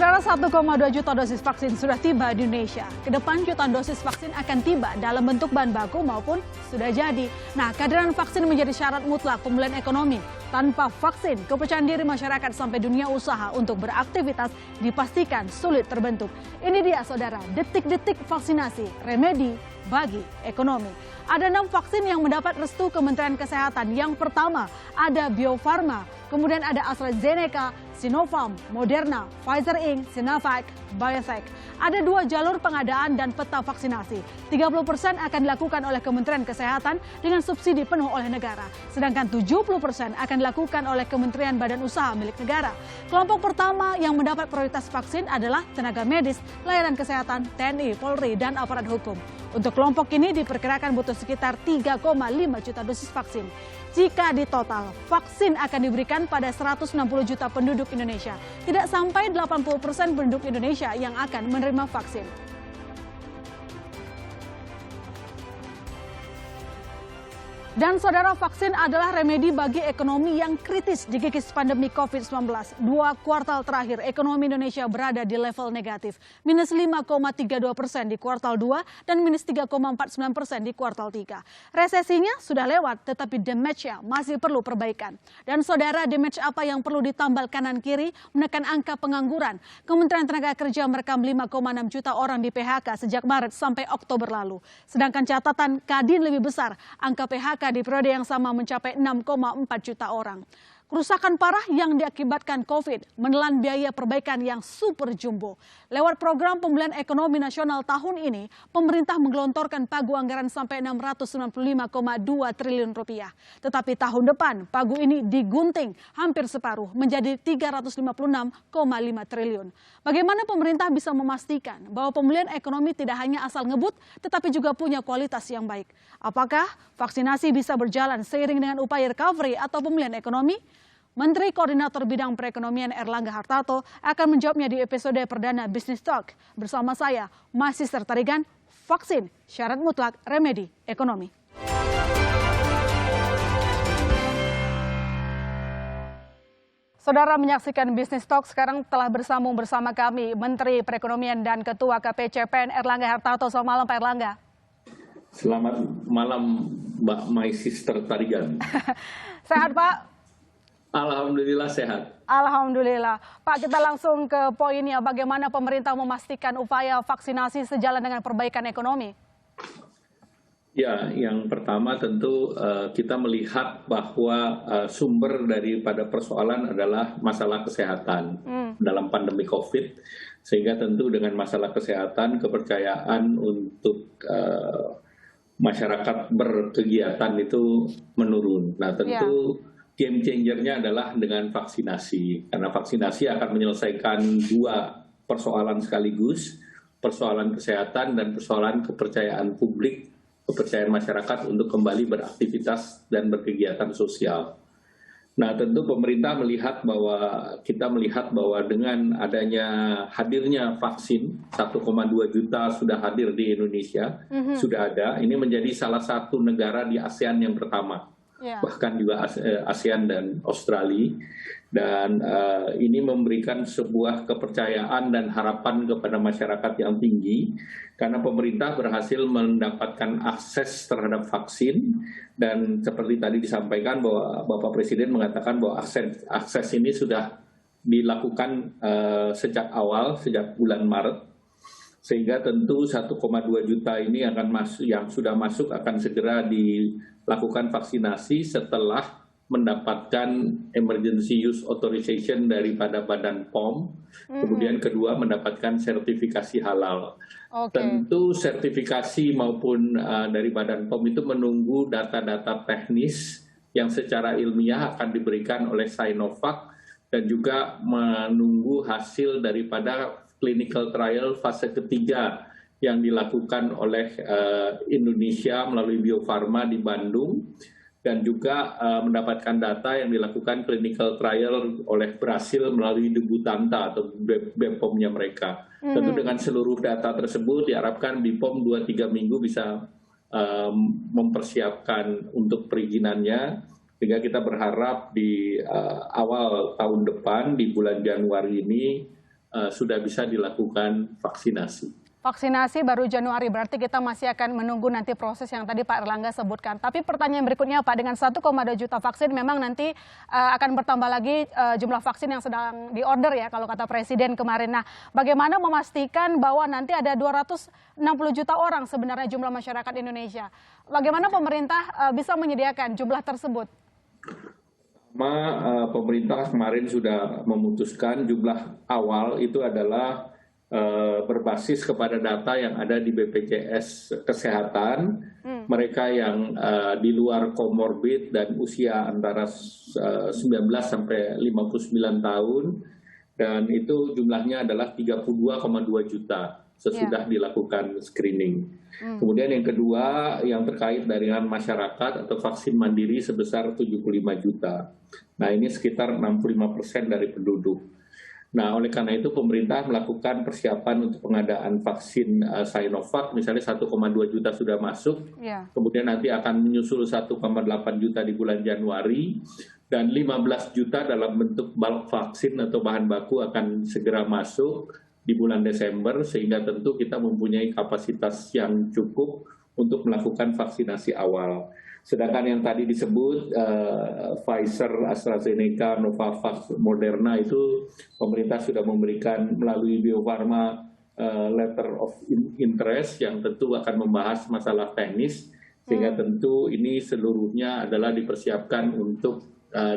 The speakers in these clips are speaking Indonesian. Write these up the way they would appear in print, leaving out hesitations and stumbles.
Saudara, 1,2 juta dosis vaksin sudah tiba di Indonesia. Kedepan jutaan dosis vaksin akan tiba dalam bentuk bahan baku maupun sudah jadi. Nah, kehadiran vaksin menjadi syarat mutlak pemulihan ekonomi. Tanpa vaksin, kepercayaan diri masyarakat sampai dunia usaha untuk beraktivitas dipastikan sulit terbentuk. Ini dia, saudara, detik-detik vaksinasi, remedi bagi ekonomi. Ada 6 vaksin yang mendapat restu Kementerian Kesehatan. Yang pertama, ada Bio Farma, kemudian ada AstraZeneca, Sinopharm, Moderna, Pfizer Inc., Sinovac, Biotech. Ada 2 jalur pengadaan dan peta vaksinasi. 30% akan dilakukan oleh Kementerian Kesehatan dengan subsidi penuh oleh negara. Sedangkan 70% akan dilakukan oleh Kementerian Badan Usaha milik negara. Kelompok pertama yang mendapat prioritas vaksin adalah tenaga medis, layanan kesehatan, TNI, Polri, dan aparat hukum. Untuk kelompok ini diperkirakan butuh sekitar 3,5 juta dosis vaksin. Jika ditotal, vaksin akan diberikan pada 160 juta penduduk Indonesia. Tidak sampai 80% penduduk Indonesia yang akan menerima vaksin. Dan saudara, vaksin adalah remedi bagi ekonomi yang kritis digigis pandemi COVID-19. 2 kuartal terakhir ekonomi Indonesia berada di level negatif. Minus 5,32% di kuartal 2 dan minus 3,49% di kuartal 3. Resesinya sudah lewat, tetapi damage-nya masih perlu perbaikan. Dan saudara, damage apa yang perlu ditambal kanan kiri? Menekan angka pengangguran. Kementerian Tenaga Kerja merekam 5,6 juta orang di PHK sejak Maret sampai Oktober lalu. Sedangkan catatan Kadin lebih besar, angka PHK di periode yang sama mencapai 6,4 juta orang. Kerusakan parah yang diakibatkan COVID menelan biaya perbaikan yang super jumbo. Lewat program pemulihan ekonomi nasional tahun ini, pemerintah menggelontorkan pagu anggaran sampai 695,2 triliun rupiah. Tetapi tahun depan, pagu ini digunting hampir separuh menjadi 356,5 triliun. Bagaimana pemerintah bisa memastikan bahwa pemulihan ekonomi tidak hanya asal ngebut, tetapi juga punya kualitas yang baik? Apakah vaksinasi bisa berjalan seiring dengan upaya recovery atau pemulihan ekonomi? Menteri Koordinator Bidang Perekonomian Erlangga Hartarto akan menjawabnya di episode perdana Business Talk. Bersama saya, Mahasiswa Tarigan, vaksin syarat mutlak remedi ekonomi. Saudara menyaksikan Business Talk, sekarang telah bersambung bersama kami Menteri Perekonomian dan Ketua KPCPN Erlangga Hartarto. Selamat malam Pak Erlangga. Selamat malam Mbak My Sister Tarigan. Sehat Pak? Alhamdulillah sehat. Alhamdulillah. Pak, kita langsung ke poinnya. Bagaimana pemerintah memastikan upaya vaksinasi sejalan dengan perbaikan ekonomi? Ya, yang pertama tentu kita melihat bahwa sumber daripada persoalan adalah masalah kesehatan dalam pandemi COVID. Sehingga tentu dengan masalah kesehatan, kepercayaan untuk masyarakat berkegiatan itu menurun. Nah, tentu game changer-nya adalah dengan vaksinasi. Karena vaksinasi akan menyelesaikan 2 persoalan sekaligus, persoalan kesehatan dan persoalan kepercayaan publik, kepercayaan masyarakat untuk kembali beraktivitas dan berkegiatan sosial. Nah, tentu pemerintah kita melihat bahwa dengan adanya hadirnya vaksin, 1,2 juta sudah hadir di Indonesia, sudah ada. Ini menjadi salah satu negara di ASEAN yang pertama. Bahkan juga ASEAN dan Australia, dan ini memberikan sebuah kepercayaan dan harapan kepada masyarakat yang tinggi karena pemerintah berhasil mendapatkan akses terhadap vaksin, dan seperti tadi disampaikan bahwa Bapak Presiden mengatakan bahwa akses ini sudah dilakukan sejak awal, sejak bulan Maret. Sehingga tentu 1,2 juta ini yang sudah masuk akan segera dilakukan vaksinasi setelah mendapatkan emergency use authorization daripada Badan POM. Kemudian kedua, mendapatkan sertifikasi halal. Tentu sertifikasi maupun dari Badan POM itu menunggu data-data teknis yang secara ilmiah akan diberikan oleh Sinovac, dan juga menunggu hasil daripada clinical trial fase ketiga yang dilakukan oleh Indonesia melalui Bio Farma di Bandung, dan juga mendapatkan data yang dilakukan clinical trial oleh Brasil melalui Debutanta atau BPOM-nya mereka. Tentu dengan seluruh data tersebut diharapkan BPOM 2-3 minggu bisa mempersiapkan untuk perizinannya, sehingga kita berharap di awal tahun depan, di bulan Januari ini, sudah bisa dilakukan vaksinasi. Vaksinasi baru Januari, berarti kita masih akan menunggu nanti proses yang tadi Pak Erlangga sebutkan. Tapi pertanyaan berikutnya Pak, dengan 1,2 juta vaksin memang nanti akan bertambah lagi jumlah vaksin yang sedang diorder ya kalau kata Presiden kemarin. Nah, bagaimana memastikan bahwa nanti ada 260 juta orang sebenarnya jumlah masyarakat Indonesia? Bagaimana pemerintah bisa menyediakan jumlah tersebut? Pemerintah kemarin sudah memutuskan jumlah awal itu adalah berbasis kepada data yang ada di BPJS Kesehatan, mereka yang di luar komorbid dan usia antara 19 sampai 59 tahun, dan itu jumlahnya adalah 32,2 juta sesudah dilakukan screening. Kemudian yang kedua yang terkait dengan masyarakat atau vaksin mandiri sebesar 75 juta. Nah ini sekitar 65% dari penduduk. Nah, oleh karena itu pemerintah melakukan persiapan untuk pengadaan vaksin Sinovac, misalnya 1,2 juta sudah masuk, kemudian nanti akan menyusul 1,8 juta di bulan Januari, dan 15 juta dalam bentuk bulk vaksin atau bahan baku akan segera masuk di bulan Desember, sehingga tentu kita mempunyai kapasitas yang cukup untuk melakukan vaksinasi awal. Sedangkan yang tadi disebut Pfizer, AstraZeneca, Novavax, Moderna itu pemerintah sudah memberikan melalui Bio Farma letter of interest yang tentu akan membahas masalah teknis, sehingga tentu ini seluruhnya adalah dipersiapkan untuk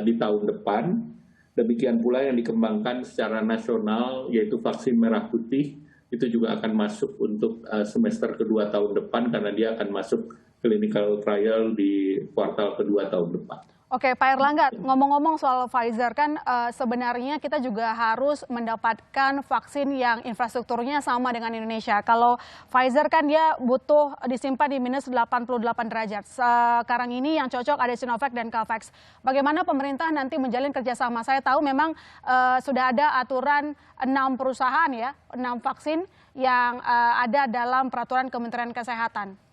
di tahun depan. Demikian pula yang dikembangkan secara nasional yaitu vaksin merah putih, itu juga akan masuk untuk semester kedua tahun depan karena dia akan masuk clinical trial di kuartal kedua tahun depan. Oke, Pak Erlangga, ngomong-ngomong soal Pfizer kan sebenarnya kita juga harus mendapatkan vaksin yang infrastrukturnya sama dengan Indonesia. Kalau Pfizer kan dia butuh disimpan di minus 88 derajat. Sekarang ini yang cocok ada Sinovac dan Covax. Bagaimana pemerintah nanti menjalin kerjasama? Saya tahu memang sudah ada aturan 6 perusahaan ya, 6 vaksin yang ada dalam peraturan Kementerian Kesehatan.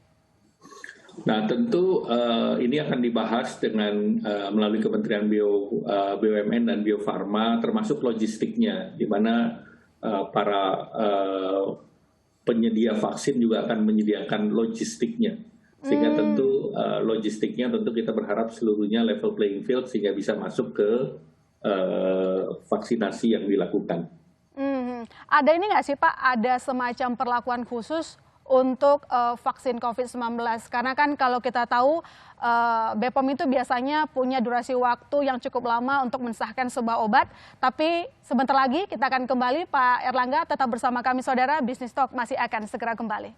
Nah tentu ini akan dibahas dengan melalui Kementerian BUMN dan Bio Farma, termasuk logistiknya, di mana para penyedia vaksin juga akan menyediakan logistiknya, sehingga tentu logistiknya tentu kita berharap seluruhnya level playing field sehingga bisa masuk ke vaksinasi yang dilakukan. Ada ini nggak sih Pak, ada semacam perlakuan khusus untuk vaksin COVID-19, karena kan kalau kita tahu BPOM itu biasanya punya durasi waktu yang cukup lama untuk mensahkan sebuah obat. Tapi sebentar lagi kita akan kembali, Pak Erlangga tetap bersama kami saudara, Business Talk masih akan segera kembali.